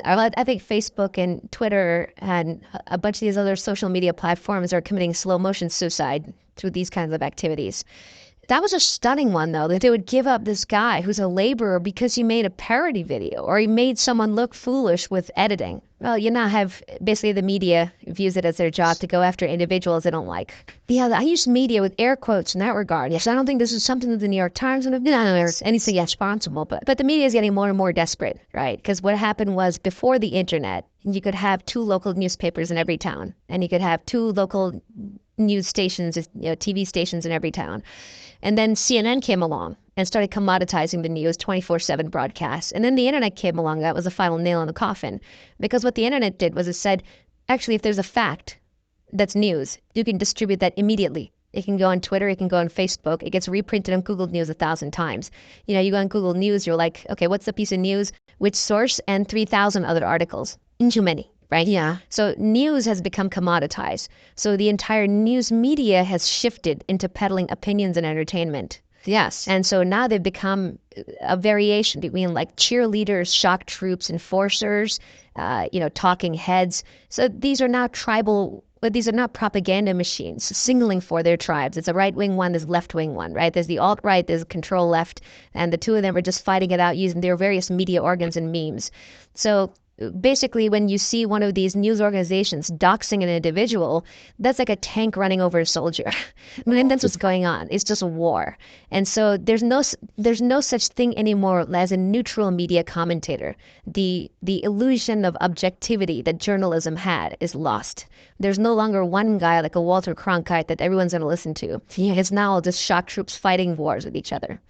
I think Facebook and Twitter and a bunch of these other social media platforms are committing slow motion suicide through these kinds of activities. That was a stunning one, though, that they would give up this guy who's a laborer because he made a parody video or he made someone look foolish with editing. Well, you now have basically the media views it as their job to go after individuals they don't like. Yeah, I use media with air quotes in that regard. Yes, I don't think this is something that the New York Times would have done or anything responsible, but the media is getting more and more desperate, right? Because what happened was before the internet, you could have two local newspapers in every town, and you could have two local news stations, TV stations in every town. And then CNN came along and started commoditizing the news 24/7 broadcasts. And then the internet came along. That was the final nail in the coffin. Because what the internet did was it said, actually, if there's a fact that's news, you can distribute that immediately. It can go on Twitter, it can go on Facebook, it gets reprinted on Google News 1,000 times. You go on Google News, you're like, okay, what's the piece of news? Which source? And 3,000 other articles. Too many. Right? Yeah. So news has become commoditized. So the entire news media has shifted into peddling opinions and entertainment. Yes. And so now they've become a variation between like cheerleaders, shock troops, enforcers, talking heads. So these are now tribal. But these are not propaganda machines signaling for their tribes. It's a right-wing one, there's left-wing one, right? There's the alt-right, there's control left, and the two of them are just fighting it out using their various media organs and memes. So basically, when you see one of these news organizations doxing an individual, that's like a tank running over a soldier. And that's what's going on. It's just a war. And so there's no such thing anymore as a neutral media commentator. The illusion of objectivity that journalism had is lost. There's no longer one guy like a Walter Cronkite that everyone's going to listen to. It's now all just shock troops fighting wars with each other.